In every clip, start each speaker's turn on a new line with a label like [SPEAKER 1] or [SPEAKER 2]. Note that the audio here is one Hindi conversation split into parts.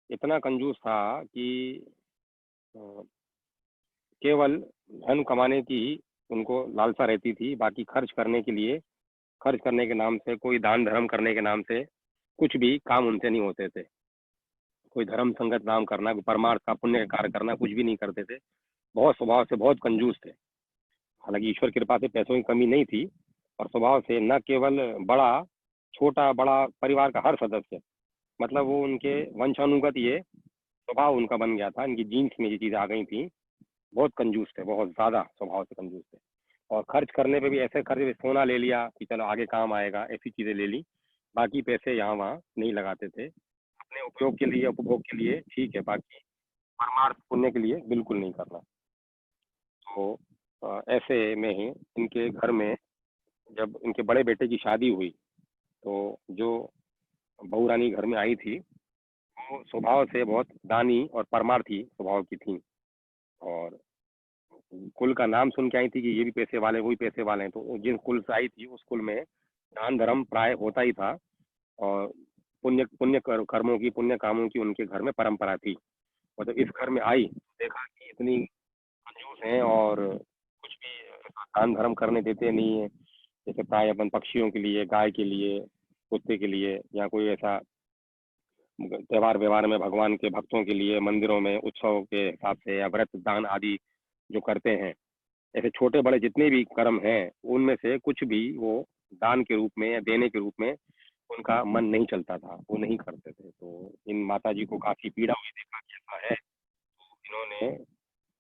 [SPEAKER 1] इतना कंजूस था कि अ, केवल धन कमाने की ही उनको लालसा रहती थी। बाकी खर्च करने के नाम से, कोई दान धर्म करने के नाम से कुछ भी काम उनसे नहीं होते थे। कोई धर्म संगत काम करना, कोई परमार्थ का पुण्य का कार्य करना, कुछ भी नहीं करते थे। बहुत स्वभाव से बहुत कंजूस थे। हालांकि ईश्वर की कृपा से पैसों की कमी नहीं थी, और स्वभाव से न केवल बड़ा, छोटा बड़ा परिवार का हर सदस्य, मतलब वो उनके वंशानुगत ये स्वभाव उनका बन गया था। इनकी जीन्स में ये चीज़ें आ गई थी। बहुत कंजूस थे, बहुत ज़्यादा स्वभाव से कंजूस थे। और खर्च करने पे भी ऐसे खर्च, सोना ले लिया कि चलो आगे काम आएगा, ऐसी चीज़ें ले ली। बाकी पैसे यहाँ वहाँ नहीं लगाते थे। अपने उपयोग के लिए, उपभोग के लिए ठीक है, बाकी परमार्थ पुण्य के लिए बिल्कुल नहीं करना। तो ऐसे में ही इनके घर में जब इनके बड़े बेटे की शादी हुई, तो जो बहू रानी घर में आई थी, वो स्वभाव से बहुत दानी और परमार्थी स्वभाव की थी। और कुल का नाम सुन के आई थी कि ये भी पैसे वाले, वो भी पैसे वाले हैं। तो जिस कुल से आई थी, उस कुल में दान धर्म प्राय होता ही था। और कर्मों की, पुण्य कामों की उनके घर में परंपरा थी। और जब इस घर में आई, देखा कि इतनी कंजूस हैं और कुछ भी दान धर्म करने देते नहीं है। जैसे प्राय अपन पक्षियों के लिए, गाय के लिए, कुत्ते के लिए, या कोई ऐसा त्योहार व्यवहार में भगवान के भक्तों के लिए मंदिरों में उत्सव के हिसाब से या व्रत दान आदि जो करते हैं, ऐसे छोटे बड़े जितने भी कर्म हैं, उनमें से कुछ भी वो दान के रूप में या देने के रूप में उनका मन नहीं चलता था, वो नहीं करते थे। तो इन माता जी को काफी पीड़ा हुई, देखा कि ऐसा है। इन्होंने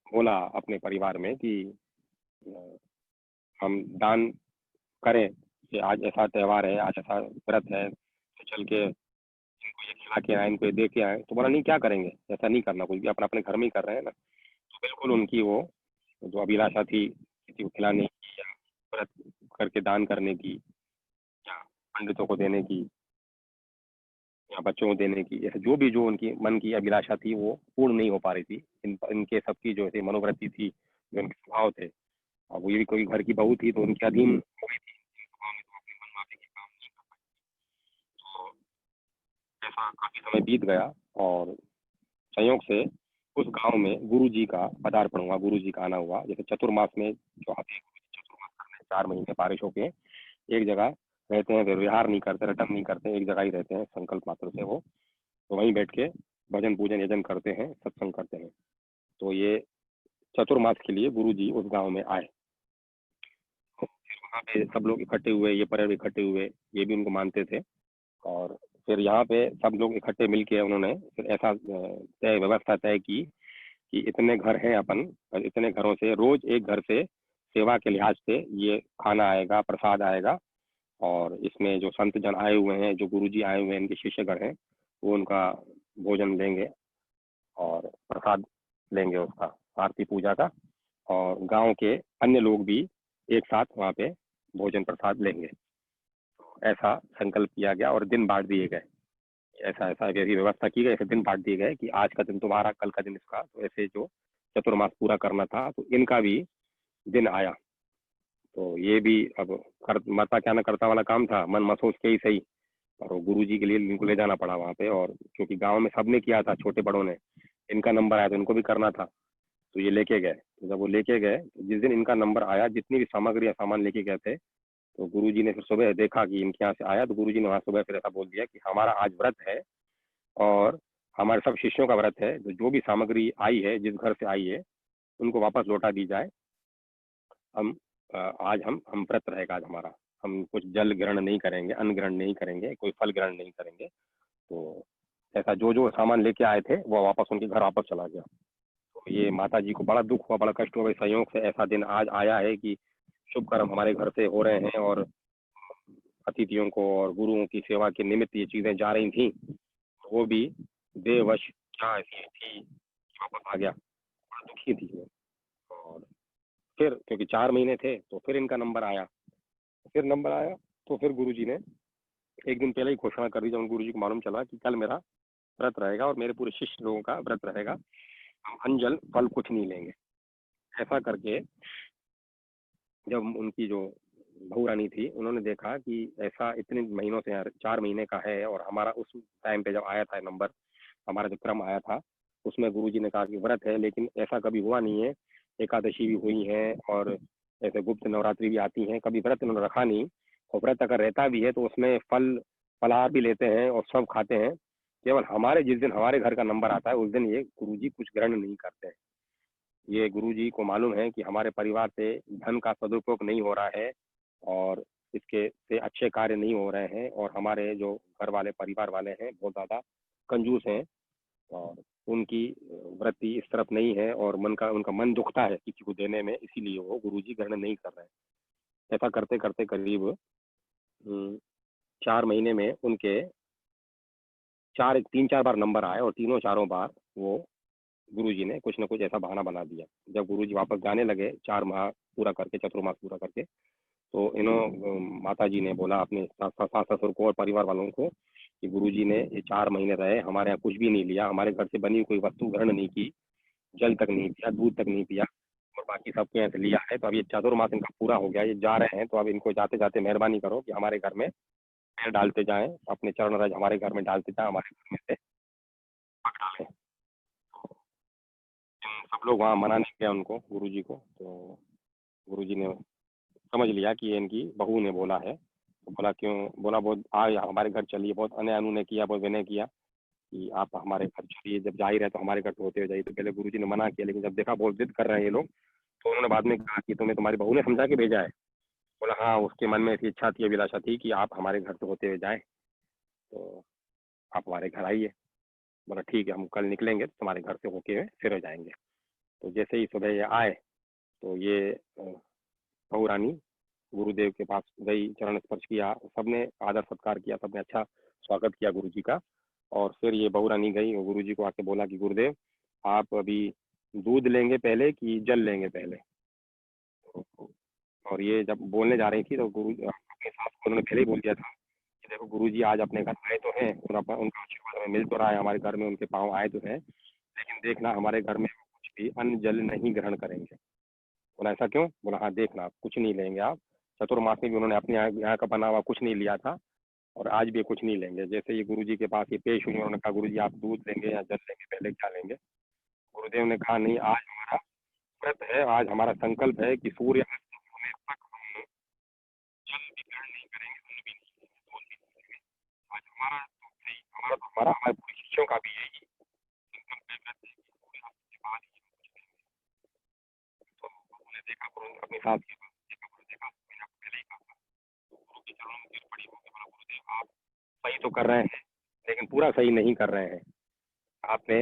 [SPEAKER 1] बोला अपने परिवार में कि अ, हम दान करें, कि आज ऐसा त्योहार है, आज ऐसा व्रत है, तो चल के इनको ये खिला के आए, इनको ये दे के आए। तो बोला नहीं, क्या करेंगे, ऐसा नहीं करना, कुछ भी अपना अपने घर में ही कर रहे हैं ना। तो बिल्कुल उनकी वो जो अभिलाषा थी किसी को खिलाने की, या व्रत करके दान करने की, या पंडितों को देने की, या बच्चों को देने की, ऐसे जो भी जो उनकी मन की अभिलाषा थी, वो पूर्ण नहीं हो पा रही थी। इनके सबकी जो ऐसी मनोवृत्ति थी, जो इनके स्वभाव थे, और वो ये कोई घर की बहू थी तो उनके अधीन हो गई थी। स्वभाव में तो अपनी मनमाफी के काम नहीं कर पाई। तो ऐसा काफी समय बीत गया, और संयोग से उस गांव में गुरु जी का पदार्पण हुआ, गुरु जी का आना हुआ। जैसे चतुर्मास में जो आते हैं गुरु जी, चतुर्मास करने 4 महीने बारिश होके एक जगह रहते हैं, व्यवहार नहीं करते, रटन नहीं करते, एक जगह ही रहते हैं संकल्प मात्र से वो। तो वहीं बैठ के भजन पूजन यजन करते हैं, सत्संग करते हैं। तो ये चतुर्मास के लिए गुरु जी उस गांव में आए। तो फिर वहाँ पे सब लोग इकट्ठे हुए, ये पर्यटक इकट्ठे हुए, ये भी उनको मानते थे। और फिर यहाँ पे सब लोग इकट्ठे मिलके उन्होंने फिर ऐसा तय व्यवस्था तय की कि इतने घर हैं अपन, और इतने घरों से रोज एक घर से सेवा के लिहाज से ये खाना आएगा, प्रसाद आएगा। और इसमें जो संत जन आए हुए हैं, जो गुरुजी आए हुए हैं, इनके शिष्यगण हैं, वो उनका भोजन लेंगे और प्रसाद लेंगे उसका, आरती पूजा का। और गांव के अन्य लोग भी एक साथ वहाँ पे भोजन प्रसाद लेंगे। ऐसा संकल्प किया गया और दिन बांट दिए गए। ऐसा ऐसा ऐसी व्यवस्था की गई, ऐसे दिन बांट दिए गए कि आज का दिन तुम्हारा, कल का दिन इसका। तो ऐसे जो चतुर्मास पूरा करना था, तो इनका भी दिन आया। तो ये भी अब मरता क्या ना करता वाला काम था, मन मसोच के ही सही। और वो गुरु जी के लिए इनको ले जाना पड़ा वहाँ पे। और क्योंकि गांव में सबने किया था, छोटे बड़ों ने, इनका नंबर आया तो इनको भी करना था। तो ये लेके गए। तो जब वो लेके गए, तो जिस दिन इनका नंबर आया, जितनी भी सामग्री या सामान लेके गए थे, तो गुरु जी ने फिर सुबह देखा कि इनके यहाँ से आया। तो गुरु जी ने वहाँ सुबह फिर ऐसा बोल दिया कि हमारा आज व्रत है, और हमारे सब शिष्यों का व्रत है। जो भी सामग्री आई है, जिस घर से आई है, उनको वापस लौटा दी जाए। हम आज हम व्रत रहेगा आज हमारा। हम कुछ जल ग्रहण नहीं करेंगे, अन्न ग्रहण नहीं करेंगे, कोई फल ग्रहण नहीं करेंगे। तो ऐसा जो जो सामान लेके आए थे वो वापस उनके घर वापस चला गया। तो ये माता जी को बड़ा दुख हुआ, बड़ा कष्ट हुआ। भाई संयोग से ऐसा दिन आज आया है कि शुभ कर्म हमारे घर से हो रहे हैं, और अतिथियों को और गुरुओं की सेवा के निमित्त ये चीजें जा रही थी, वो भी देववश क्या ऐसी थी कि वापस आ गया। बड़ा दुखी थी वो। और फिर क्योंकि 4 महीने थे, तो फिर इनका नंबर आया। फिर नंबर आया तो फिर गुरुजी ने एक दिन पहले ही घोषणा कर दी। जब गुरुजी को मालूम चला कि कल मेरा व्रत रहेगा और मेरे पूरे शिष्य लोगों का व्रत रहेगा, हम अन्न फल कुछ नहीं लेंगे। ऐसा करके जब उनकी जो बहू रानी थी, उन्होंने देखा कि ऐसा इतने महीनों से, 4 महीने का है, और हमारा उस टाइम पे जब आया था नंबर, हमारा जो क्रम आया था उसमें गुरुजी ने कहा कि व्रत है, लेकिन ऐसा कभी हुआ नहीं है। एकादशी भी हुई है और ऐसे गुप्त नवरात्रि भी आती हैं, कभी व्रत इन्होंने रखा नहीं। और व्रत अगर रहता भी है तो उसमें फल फलाहार भी लेते हैं और सब खाते हैं। केवल हमारे जिस दिन हमारे घर का नंबर आता है उस दिन ये गुरुजी कुछ ग्रहण नहीं करते हैं। ये गुरुजी को मालूम है कि हमारे परिवार से धन का सदुपयोग नहीं हो रहा है और इसके से अच्छे कार्य नहीं हो रहे हैं, और हमारे जो घर वाले परिवार वाले हैं बहुत ज़्यादा कंजूस हैं, और उनकी वृत्ति इस तरफ नहीं है और मन का उनका मन दुखता है किसी को देने में, इसीलिए वो गुरुजी ग्रहण नहीं कर रहे हैं। ऐसा करते करते करीब 4 महीने में उनके 3-4 बार नंबर आए और तीनों चारों बार वो गुरुजी ने कुछ न कुछ ऐसा बहाना बना दिया। जब गुरुजी वापस जाने लगे 4 माह पूरा करके, चतुर्मास पूरा करके, तो माता जी ने बोला अपने सास ससुर को और परिवार वालों को कि गुरुजी ने ये 4 महीने रहे, हमारे यहाँ कुछ भी नहीं लिया, हमारे घर से बनी हुई कोई वस्तु ग्रहण नहीं की, जल तक नहीं पिया, दूध तक नहीं पिया, और बाकी सबके यहाँ से लिया है। तो अब ये चतुर्मास इनका पूरा हो गया, ये जा रहे हैं, तो अब इनको जाते जाते मेहरबानी करो कि हमारे घर में पैर डालते जाएं, अपने चरण रज हमारे घर में डालते जाएं, हमारे घर में से पग डालें। सब लोग वहाँ मनाने गए उनको, गुरुजी को, तो गुरुजी ने समझ लिया कि ये इनकी बहू ने बोला है। तो बोला क्यों, बोला बहुत हमारे घर चलिए, बहुत अने अनुने किया, बहुत विनय किया कि आप हमारे घर चलिए, जब जा ही रहे तो हमारे घर तो होते हुए जाइए। तो पहले गुरुजी ने मना किया, लेकिन जब देखा बहुत जिद कर रहे हैं ये लोग, तो उन्होंने बाद में कहा कि तुम्हें तुम्हारी बहू ने समझा के भेजा है। बोला हाँ, उसके मन में ऐसी इच्छा थी, अभिलाषा थी कि आप हमारे घर से होते हुए जाएं, तो आप हमारे घर आइए। बोला ठीक है, हम कल निकलेंगे तो तुम्हारे घर से होके हुए फिर हो जाएंगे। तो जैसे ही सुबह ये आए तो ये बहू रानी गुरुदेव के पास गई, चरण स्पर्श किया, सबने आदर सत्कार किया, सबने अच्छा स्वागत किया गुरुजी का। और फिर ये बहू रानी गई और गुरुजी को आके बोला कि गुरुदेव आप अभी दूध लेंगे पहले कि जल लेंगे पहले। और ये जब बोलने जा रही थी तो गुरु अपने सास को उन्होंने पहले ही बोल दिया था कि देखो गुरुजी आज अपने घर आए तो हैं, उनका आशीर्वाद हमें मिल तो रहा है, हमारे घर में उनके पाँव आए तो हैं, लेकिन देखना हमारे घर में कुछ भी अन्न जल नहीं ग्रहण करेंगे। बोला ऐसा क्यों? बोला हाँ देखना, आप कुछ नहीं लेंगे, आप चतुर्मास में भी उन्होंने अपने यहाँ का बना हुआ कुछ नहीं लिया था, और आज भी कुछ नहीं लेंगे। जैसे ये गुरुजी के पास ये पेश हुई, उन्होंने कहा गुरुजी आप दूध लेंगे या जल लेंगे, पहले क्या लेंगे? गुरुदेव ने कहा नहीं, आज हमारा व्रत है, आज हमारा संकल्प है कि सूर्य अस्त होने तक हम जल भी ग्रहण नहीं करेंगे, अन्न भी नहीं लेंगे, दूध भी नहीं लेंगे। आज हमारा तो सही, हमारे पूरे शिष्यों का भी यही संकल्प है, व्रत है कि सूर्य अस्त के बाद ही हम कुछ लेंगे। तो उन्होंने देखा गुरु अपनी सास के पास देखा, गुरु देखा मैंने आपको पहले ही कहा था। तो गुरु के चरणों में गिर पड़ी होगी, बोला गुरुदेव आप सही तो कर रहे हैं, लेकिन पूरा सही नहीं कर रहे हैं। आपने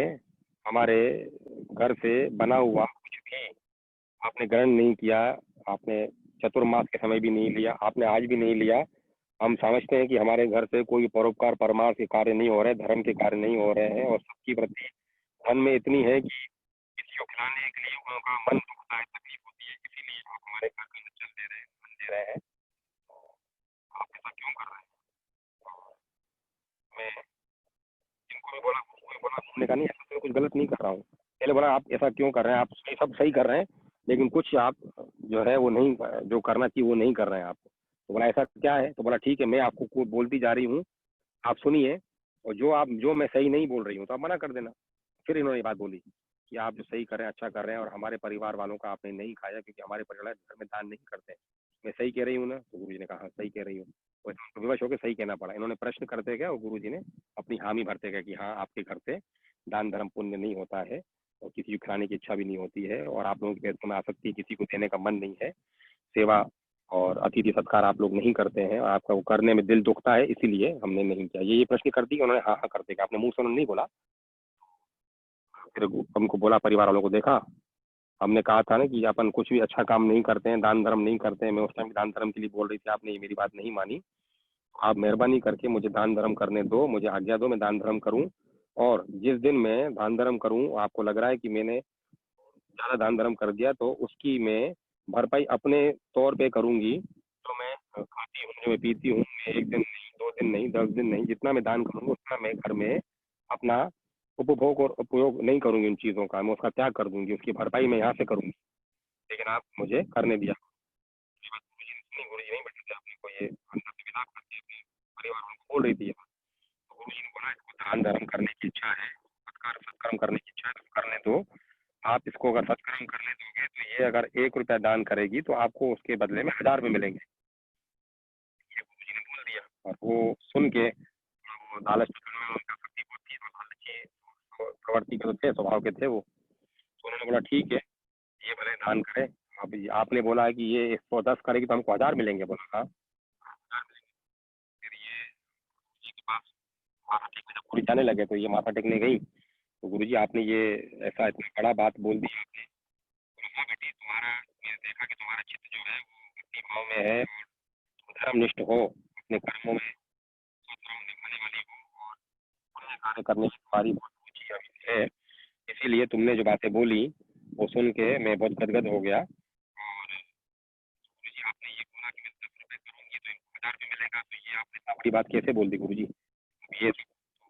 [SPEAKER 1] हमारे घर से बना हुआ कुछ भी आपने ग्रहण नहीं किया, आपने चतुर्मास के समय भी नहीं लिया, आपने आज भी नहीं लिया। हम समझते हैं कि हमारे घर से कोई परोपकार परमार्थ के कार्य नहीं हो रहे, धर्म के कार्य नहीं हो रहे हैं, और सबकी वृत्ति धन में इतनी है कि किसी को खिलाने के लिए उनका मन दुखता है, तकलीफ होती है, इसीलिए आप हमारे घर का न जल दे रहे हैं, अन्न दे रहे हैं। आप ऐसा क्यों कर रहे हैं? और मैं इनको भी बोला, उसको भी बोला, उन्होंने कहा नहीं ऐसा तो मैं कुछ गलत नहीं कर रहा हूँ। पहले बोला आप ऐसा क्यों कर रहे हैं, आप सही सब सही कर रहे हैं, लेकिन कुछ आप जो है वो नहीं, जो करना चाहिए वो नहीं कर रहे हैं आप। तो बोला ऐसा क्या है? तो बोला ठीक है, मैं आपको बोलती जा रही हूँ, आप सुनिए, और जो मैं सही नहीं बोल रही हूँ तो आप मना कर देना। फिर इन्होंने ये बात बोली कि आप जो सही कर रहे हैं अच्छा कर रहे हैं, और हमारे परिवार वालों का आपने नहीं खाया क्योंकि हमारे परिवार घर में दान नहीं करते। मैं सही कह रही हूँ ना? तो गुरुजी ने कहा हाँ सही कह रही हूँ। और उनको विवश होकर सही कहना पड़ा। इन्होंने प्रश्न करते गए और गुरुजी ने अपनी हामी भरते गए कि हाँ आपके घर से दान धर्म पुण्य नहीं होता है, और किसी को खिलाने की इच्छा भी नहीं होती है, और आप लोगों के पैसों में आसक्ति, किसी को देने का मन नहीं है, सेवा और अतिथि सत्कार आप लोग नहीं करते हैं, आपका वो करने में दिल दुखता है, इसीलिए हमने नहीं किया। ये प्रश्न कर दी, उन्होंने हाँ हाँ करते गए, आपने मुंह से उन्होंने नहीं बोला। फिर हमको बोला, परिवार वालों को देखा, हमने कहा था ना कि अपन कुछ भी अच्छा काम नहीं करते हैं, दान धर्म नहीं करते हैं। मैं उस टाइम दान धर्म के लिए बोल रही थी, आपने ये मेरी बात नहीं मानी। आप मेहरबानी करके मुझे दान धर्म करने दो, मुझे आज्ञा दो, मैं दान धर्म करूं। और जिस दिन मैं दान धर्म करूं, आपको लग रहा है कि मैंने ज़्यादा दान धर्म कर दिया, तो उसकी मैं भरपाई अपने तौर पे करूंगी। तो मैं खाती हूँ, जो मैं पीती हूँ, मैं 1 दिन नहीं, 2 दिन नहीं, 10 दिन नहीं, जितना मैं दान करूंगा उतना मैं घर में अपना उपभोग और उपयोग नहीं करूंगी उन चीज़ों का, मैं उसका त्याग कर दूंगी, उसकी भरपाई मैं यहाँ से करूंगी। लेकिन आप मुझे करने दिया। ये बात गुरुजी नहीं बताते, आपने को ये अंदर से विदा करके अपने परिवार वालों को बोल रही थी ये बात। तो गुरुजी ने बोला इसको दान धर्म करने की इच्छा है, अगर सत्कर्म करने की इच्छा है तो करने दो। आप इसको अगर सत्कर्म करने दोगे तो ये अगर 1 रुपया दान करेगी तो आपको उसके बदले में 1000 रुपये मिलेंगे। ये गुरुजी ने बोल दिया। और वो सुन के वो लालच पकड़ में उनका भक्ति बहुत थी, तो लालची प्रवृत्ति के तो थे, स्वभाव के थे वो। तो उन्होंने बोला ठीक है, ये भले दान करे। अब आपने बोला है कि ये 110 करेगी तो हमको 1000 मिलेंगे। बोला हाँ 1000 मिलेंगे। फिर ये गुरुजी के पास माथा टेकने जब पूरी जाने लगे तो ये माथा टेकने गई तो गुरुजी आपने ये ऐसा इतना बड़ा बात बोल दी आपने। बोला हाँ बेटी, तुम्हारा मैंने देखा कि तुम्हारा चित्त जो है वो भक्ति भाव में है और तुम धर्मनिष्ठ हो, अपने कर्मों में स्वधर्म निभाने वाली हो और पुण्य कार्य करने की तुम्हारी बहुत रुचि अभी है। इसीलिए तुमने जो बातें बोली वो सुन के मैं बहुत गदगद हो गया। और गुरुजी आपने ये बोला कि मैं 10 रुपये करूंगी तो इनको 1000 रुपये मिलेगा, तो ये आपने इतना बड़ी बात कैसे बोल दी गुरुजी? ये तो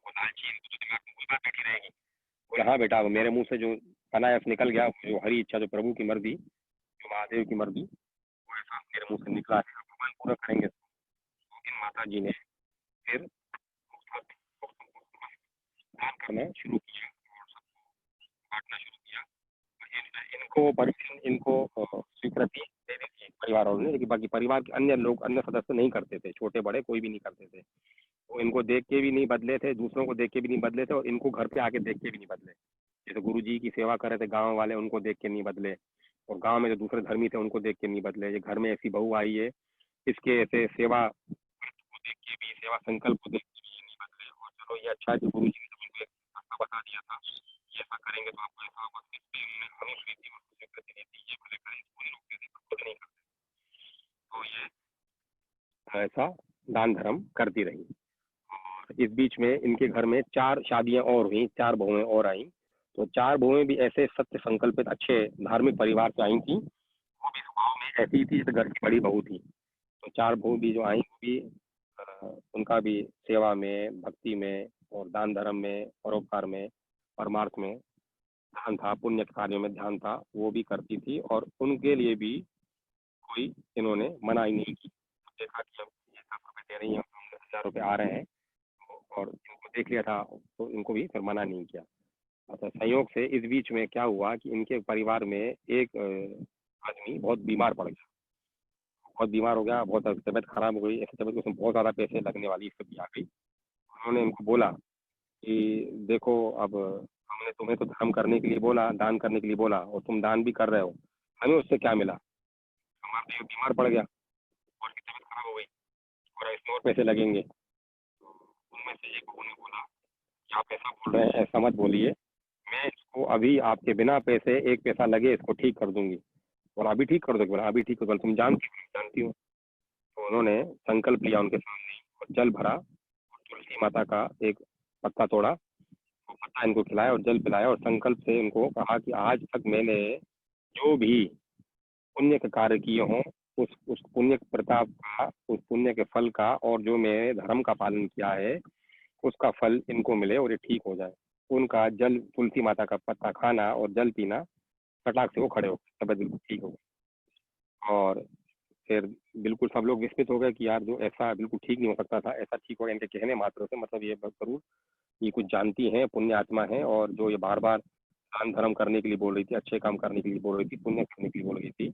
[SPEAKER 1] वो लालची, इनको तो दिमाग में कोई बात बैठी रहेगी। बोला हाँ बेटा, अब मेरे मुंह से जो अनायास निकल गया, जो हरी इच्छा, जो प्रभु की मर्जी, जो महादेव की मर्जी, वो ऐसा मेरे मुंह से निकला है, अब भगवान पूरा करेंगे। तो इन माता जी ने फिर दान करना शुरू किया और सबको बांटना शुरू किया। इनको स्वीकृति दे दी थी परिवार वालों ने, लेकिन बाकी परिवार के अन्य लोग, अन्य सदस्य नहीं करते थे, छोटे बड़े कोई भी नहीं करते थे। वो इनको देख के भी नहीं बदले थे, दूसरों को देख के भी नहीं बदले थे, और इनको घर पे आके देख के भी नहीं बदले। जैसे गुरुजी की सेवा कर रहे थे गांव वाले, उनको देख के नहीं बदले, और गांव में जो दूसरे धर्मी थे उनको देख के नहीं बदले। ये घर में ऐसी बहू आई है, इसके ऐसे सेवा को देख के भी, सेवा संकल्प को देख के भी ये नहीं बदले। और चलो ये अच्छा है कि गुरुजी ने जब उनको एक रास्ता बता दिया था, ये ऐसा करेंगे तो आपको ऐसा होगा, तो इसलिए उन्होंने हमें स्वीकृति उनको स्वीकृति दी थी, ये भले करें, इसको नहीं रोकते थे, पर खुद नहीं करते। तो ये ऐसा दान धर्म करती रही। इस बीच में इनके घर में 4 शादियां और हुई, 4 बहुएं और आई। तो 4 बहुएं भी ऐसे सत्य संकल्पित अच्छे धार्मिक परिवार से आई थी। वो भी स्वभाव में ऐसी थी जैसे घर की बड़ी बहू थी। तो 4 बहू भी जो आई वो भी उनका भी सेवा में, भक्ति में और दान धर्म में, परोपकार में, परमार्थ में ध्यान था, पुण्य कार्यों में ध्यान था, वो भी करती थी। और उनके लिए भी कोई इन्होंने मना ही नहीं की। देखा कि अब ये 10 रुपये दे रही हैं, 1000 रुपये आ रहे हैं, और इनको देख लिया था तो इनको भी फिर मना नहीं किया। अच्छा, संयोग से इस बीच में क्या हुआ कि इनके परिवार में एक आदमी बहुत बीमार पड़ गया, बहुत बीमार हो गया, बहुत तबीयत खराब हो गई, ऐसी तबीयत उसमें बहुत ज़्यादा पैसे लगने वाली स्थिति आ गई। उन्होंने इनको बोला कि देखो, अब हमने तुम्हें तो धर्म करने के लिए बोला, दान करने के लिए बोला, और तुम दान भी कर रहे हो, हमें उससे क्या मिला? हमारा तो ये बीमार पड़ गया और उसकी तबीयत खराब हो गई, और इसमें और पैसे लगेंगे। तो उनमें से एक बहू ने बोला कि आप ऐसा बोल रहे हैं, ऐसा मत बोलिए, मैं इसको अभी आपके बिना पैसे 1 पैसा लगे इसको ठीक कर दूंगी। बोला अभी ठीक कर दोगे? बोला अभी ठीक कर। बोला तुम जानती हो? तो उन्होंने संकल्प लिया उनके सामने और जल भरा और तुलसी माता का एक पत्ता तोड़ा, वो पत्ता इनको खिलाया और जल पिलाया, और संकल्प से इनको कहा कि आज तक मैंने जो भी पुण्य के कार्य किए हों, उस पुण्य के प्रताप का, उस पुण्य के फल का, और जो मैंने धर्म का पालन किया है उसका फल इनको मिले और ये ठीक हो जाए। उनका जल, तुलसी माता का पत्ता खाना और जल पीना, फटाक से वो खड़े हो गए, तबियत बिल्कुल ठीक हो गई। और फिर बिल्कुल सब लोग विस्मित हो गए कि यार जो ऐसा बिल्कुल ठीक नहीं हो सकता था, ऐसा ठीक हो गया इनके कहने मात्र से। मतलब ये जरूर ये कुछ जानती हैं, पुण्य आत्मा है, और जो ये बार बार दान धर्म करने के लिए बोल रही थी, अच्छे काम करने के लिए बोल रही थी, पुण्य करने के लिए बोल रही थी।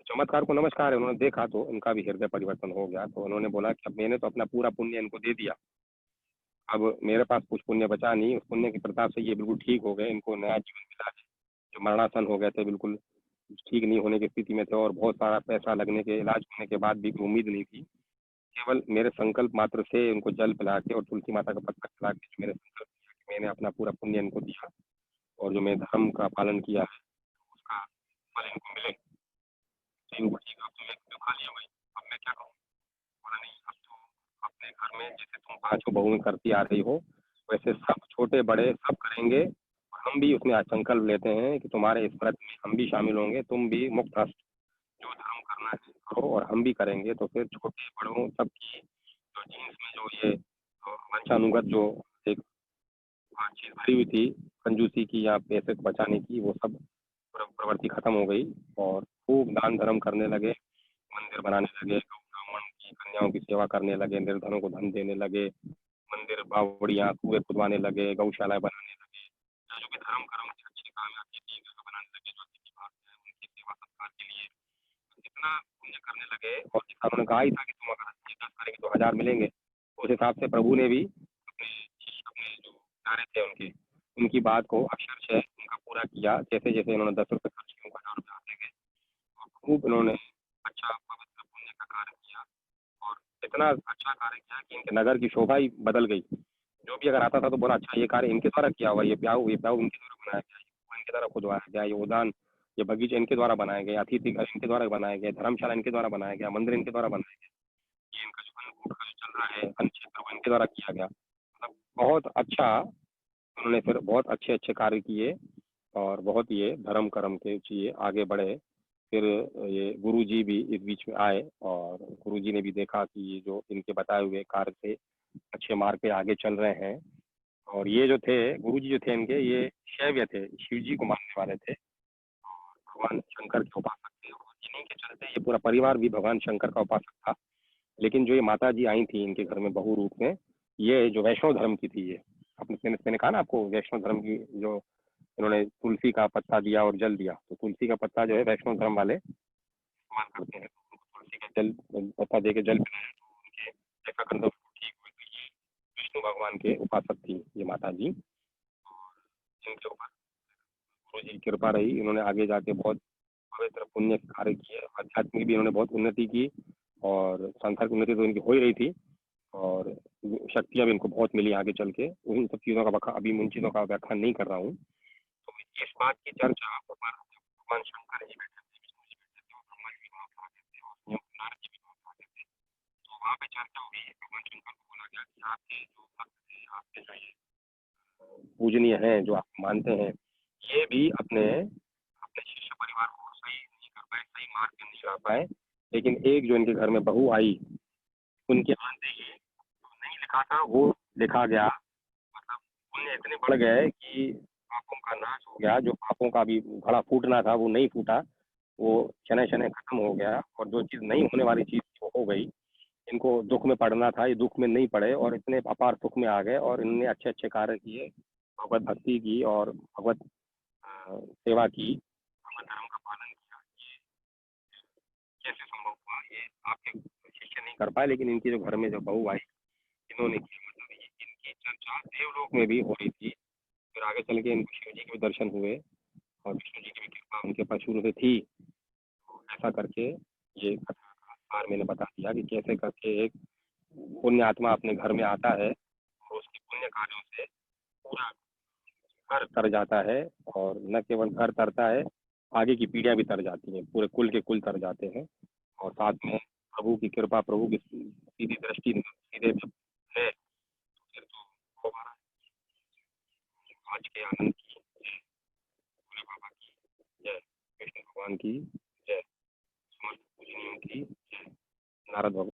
[SPEAKER 1] चमत्कार को नमस्कार है, उन्होंने देखा तो इनका भी हृदय परिवर्तन हो गया। तो उन्होंने बोला कि अब मैंने तो अपना पूरा पुण्य इनको दे दिया, अब मेरे पास कुछ पुण्य बचा नहीं, उस पुण्य के प्रताप से ये बिल्कुल ठीक हो गए, इनको नया जीवन मिला है। जो मरणासन हो गए थे, बिल्कुल ठीक नहीं होने की स्थिति में थे, और बहुत सारा पैसा लगने के, इलाज होने के बाद भी कोई उम्मीद नहीं थी, केवल मेरे संकल्प मात्र से उनको जल पिला के और तुलसी माता का पत्ता खिला के जो मेरे संकल्प किया कि मैंने अपना पूरा पुण्य इनको दिया, और जो मैं धर्म का पालन किया है उसका फल इनको मिले। तो इनको ठीक, अब तो मैं जो खा लिया भाई, अब मैं क्या करूँ? बोला नहीं, अब तो अपने घर में जैसे तुम 5 बहुएं करती आ रही हो, वैसे सब छोटे बड़े सब करेंगे। हम भी उसमें आज संकल्प लेते हैं कि तुम्हारे इस व्रत में हम भी शामिल होंगे, तुम भी मुक्त हस्त जो धर्म करना है करो, और हम भी करेंगे। तो फिर छोटे बड़ों सबकी जो जीन्स में जो ये वंशानुगत जो एक चीज भरी हुई थी, कंजूसी की या पैसे को बचाने की, वो सब प्रवृत्ति खत्म हो गई, और खूब दान धर्म करने लगे, मंदिर बनाने लगे, गौ ब्राह्मण की कन्याओं की सेवा करने लगे, निर्धनों को धन देने लगे, मंदिर बावड़ियाँ कुएं खुदवाने लगे, गौशालाएं बनाने लगे, जो भी धर्म कर्म से अच्छे काम या अतिथि घर बनाने लगे, जो अतिथि भाग है उनकी सेवा सत्कार के लिए जितना पुण्य करने लगे, और जितना उन्होंने कहा ही था कि तुम अगर अच्छी 10 करेंगे तो 1000 मिलेंगे, उस हिसाब से प्रभु ने भी अपने शिष्य, अपने जो प्यारे थे उनके, उनकी बात को अक्षरशः उनका पूरा किया। जैसे जैसे उन्होंने 10 रुपये खर्च किए, उनको 1000 रुपये आते गए, और खूब उन्होंने अच्छा पवित्र पुण्य का कार्य किया, और इतना अच्छा कार्य किया कि इनके नगर की शोभा ही बदल गई। जो भी अगर आता था तो बोला अच्छा ये कार्य इनके द्वारा किया हुआ, ये प्याऊ इनके द्वारा बनाया गया, ये कुआं इनके द्वारा खुदवाया गया, ये उद्यान ये बगीचे इनके द्वारा बनाए गए, अतिथि घर इनके द्वारा बनाया गया, धर्मशाला इनके द्वारा बनाया गया, मंदिर इनके द्वारा बनाया गया, ये इनका जो अन्नकूट का जो चल रहा है अन्न क्षेत्र वो इनके द्वारा किया गया। मतलब बहुत अच्छा उन्होंने फिर बहुत अच्छे अच्छे कार्य किए, और बहुत ये धर्म कर्म के चाहिए आगे बढ़े। फिर ये गुरुजी भी इस बीच में आए, और गुरुजी ने भी देखा कि ये जो इनके बताए हुए कार्य थे अच्छे मार्ग पे आगे चल रहे हैं। और ये जो थे गुरुजी जो थे इनके, ये शैव थे, शिव जी को मानने वाले थे, भगवान शंकर के उपासक थे, और इन्हीं के चलते ये पूरा परिवार भी भगवान शंकर का उपासक था। लेकिन जो ये माता जी आई थी इनके घर में बहू रूप में, ये जो वैष्णव धर्म की थी, ये अपने मैंने कहा ना आपको वैष्णव धर्म की, जो इन्होंने तुलसी का पत्ता दिया और जल दिया, तो तुलसी का पत्ता जो है वैष्णव धर्म वाले इस्तेमाल करते हैं, तो उनको तुलसी का जल पत्ता दे के जल पिलाया, तो उनके ऐसा कंधों ठीक हुए। तो ये विष्णु भगवान के उपासक थी ये माता जी, और इनके ऊपर गुरु जी की कृपा रही, इन्होंने आगे जाके बहुत पवित्र पुण्य कार्य किए, आध्यात्मिक भी इन्होंने बहुत उन्नति की, और सांसारिक उन्नति तो इनकी हो ही रही थी, और शक्तियाँ भी इनको बहुत मिली आगे चल के। उन सब चीज़ों का अभी उन चीज़ों का व्याख्यान नहीं कर रहा हूँ। तो इस बात की चर्चा भगवान शंकर जी बैठे थे, विष्णु जी बैठे थे, और ब्रह्मा जी भी वहाँ पर आते थे, और नारद जी भी वहाँ पर आते थे। तो वहाँ पे चर्चा हुई, भगवान शंकर को बोला गया कि आपके जो भक्त थे, आपके जो ये पूजनीय हैं, जो आप मानते हैं, ये भी अपने अपने शिष्य परिवार को सही नहीं कर पाए, सही मार्ग पे नहीं चला पाए। लेकिन एक जो इनके घर में बहू आई, उनके आते ही जो नहीं लिखा था वो लिखा गया। मतलब पुण्य इतने बढ़ गए कि पापों का नाश हो गया, जो पापों का भी घड़ा फूटना था वो नहीं फूटा, वो शनै शनै खत्म हो गया, और जो चीज़ नहीं होने वाली चीज़ वो हो गई। इनको दुख में पड़ना था, ये दुख में नहीं पड़े, और इतने अपार सुख में आ गए, और इन्होंने अच्छे अच्छे कार्य किए, भगवत भक्ति की और भगवत सेवा की, भगवत धर्म का पालन किया। ये कैसे संभव हुआ, ये आपके शिष्य नहीं कर पाए, लेकिन इनके जो घर में जो बहू आई इन्होंने की। मतलब ये इनकी चर्चा देवलोक में भी हो रही थी। फिर आगे चल के इनको शिव जी के भी दर्शन हुए, और विष्णु जी की भी कृपा उनके पास शुरू से थी। तो ऐसा करके ये कथा का सार मैंने बता दिया कि कैसे करके एक पुण्य आत्मा अपने घर में आता है, और उसके पुण्य कार्यों से पूरा घर तर जाता है, और न केवल घर तरता है, आगे की पीढ़ियां भी तर जाती हैं, पूरे कुल के कुल तर जाते हैं। और साथ में प्रभु की कृपा, प्रभु की सीधी दृष्टि सीधे जब है, तो फिर तो दोबारा आज के आनंद की जय, भोले बाबा की जय, कृष्ण भगवान की जय, समस्त पूजनियों की जय, नारद भगवान